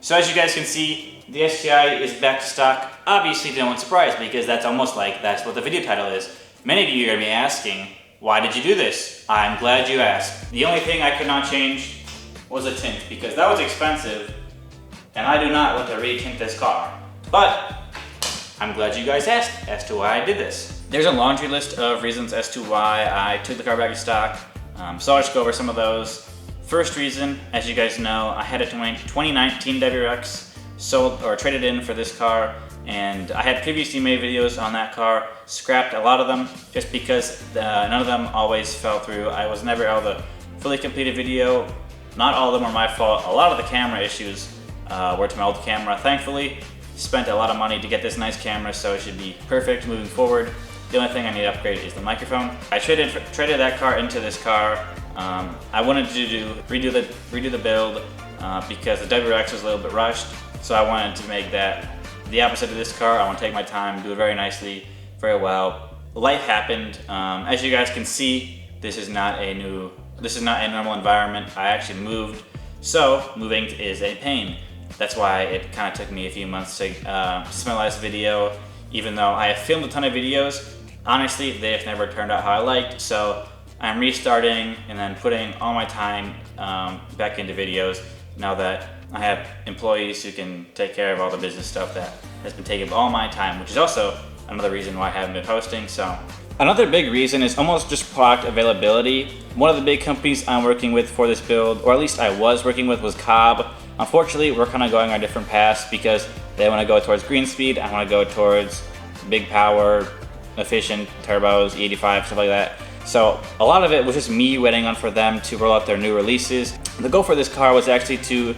So as you guys can see, the STI is back to stock. Obviously no one's surprised because that's almost like that's what the video title is. Many of you are going to be asking, why did you do this? I'm glad you asked. The only thing I could not change was a tint because that was expensive and I do not want to re-tint this car. But I'm glad you guys asked as to why I did this. There's a laundry list of reasons as to why I took the car back to stock. So I'll just go over some of those. First reason, as you guys know, I had a 2019 WRX sold or traded in for this car, and I had previously made videos on that car, scrapped a lot of them just because none of them always fell through. I was never able to fully complete a video. Not all of them were my fault. A lot of the camera issues were to my old camera. Thankfully, spent a lot of money to get this nice camera, so it should be perfect moving forward. The only thing I need to upgrade is the microphone. I traded that car into this car. I wanted to redo the build because the WRX was a little bit rushed, so I wanted to make that the opposite of this car. I want to take my time, do it very nicely, very well. Life happened. As you guys can see, this is not a normal environment. I actually moved, so moving is a pain. That's why it kind of took me a few months to my last video. Even though I have filmed a ton of videos, honestly, they have never turned out how I liked. So I'm restarting and then putting all my time back into videos now that I have employees who can take care of all the business stuff that has been taking all my time, which is also another reason why I haven't been posting. So another big reason is almost just product availability. One of the big companies I'm working with for this build, or at least I was working with, was Cobb. Unfortunately, we're kind of going on different paths because they want to go towards green speed. I want to go towards big power, efficient turbos, E85, stuff like that. So a lot of it was just me waiting on for them to roll out their new releases. The goal for this car was actually to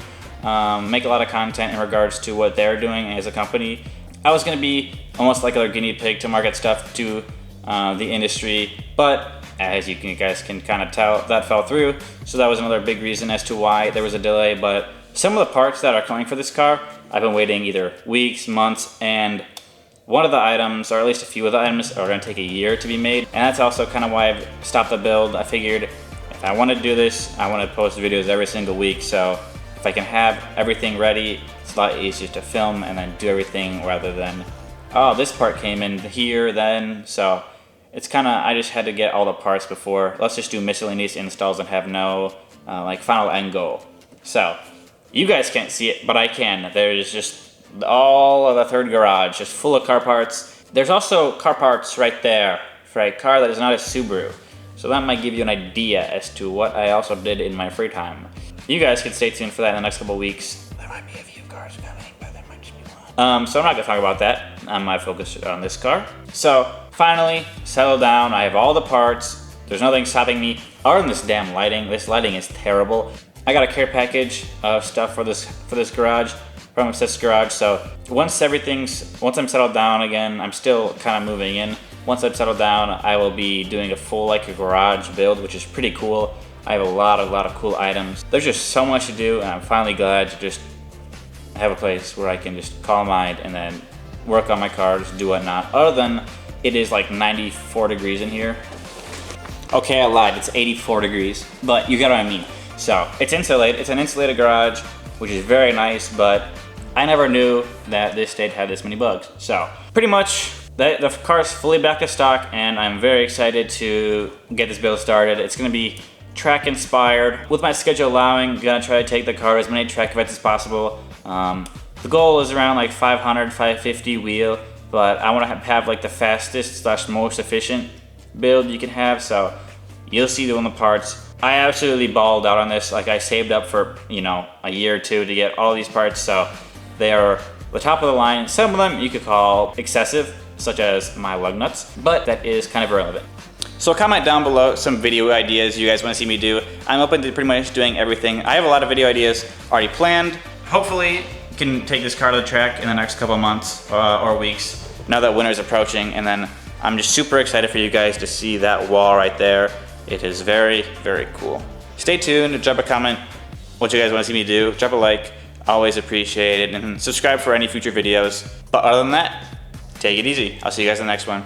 make a lot of content in regards to what they're doing as a company. I was going to be almost like a guinea pig to market stuff to the industry, but as you guys can kind of tell, that fell through. So that was another big reason as to why there was a delay. But some of the parts that are coming for this car, I've been waiting either weeks, months, and one of the items, or at least a few of the items, are going to take a year to be made. And that's also kind of why I've stopped the build. I figured if I want to do this, I want to post videos every single week. So if I can have everything ready, it's a lot easier to film and then do everything rather than, oh, this part came in here then. So it's kind of, I just had to get all the parts before. Let's just do miscellaneous installs and have no like final end goal. So you guys can't see it, but I can. There's just all of the third garage just full of car parts. There's also car parts right there for a car that is not a Subaru. So that might give you an idea as to what I also did in my free time. You guys can stay tuned for that in the next couple weeks. There might be a few cars coming, but there might just be one. So I'm not gonna talk about that. I might focus on this car. So finally, settle down. I have all the parts. There's nothing stopping me other than this damn lighting. This lighting is terrible. I got a care package of stuff for this garage, from this garage. So once I'm settled down again, I'm still kind of moving in. Once I'm settled down, I will be doing a full like a garage build, which is pretty cool. I have a lot of cool items. There's just so much to do, and I'm finally glad to just have a place where I can just calm mind and then work on my cars, do whatnot. Other than it is like 94 degrees in here. Okay, I lied, it's 84 degrees, but you get what I mean. So it's insulated, it's an insulated garage, which is very nice, but I never knew that this state had this many bugs. So pretty much the car's fully back to stock, and I'm very excited to get this build started. It's gonna be track inspired. With my schedule allowing, I'm gonna try to take the car to as many track events as possible. The goal is around like 500, 550 wheel, but I wanna have like the fastest / most efficient build you can have. So you'll see doing the parts. I absolutely balled out on this. Like I saved up for, you know, a year or two to get all these parts. So they are the top of the line. Some of them you could call excessive, such as my lug nuts, but that is kind of irrelevant. So comment down below some video ideas you guys want to see me do. I'm open to pretty much doing everything. I have a lot of video ideas already planned. Hopefully you can take this car to the track in the next couple of months or weeks, now that winter's approaching. And then I'm just super excited for you guys to see that wall right there. It is very, very cool. Stay tuned, drop a comment what you guys want to see me do, drop a like, always appreciate it, and subscribe for any future videos. But other than that, take it easy. I'll see you guys in the next one.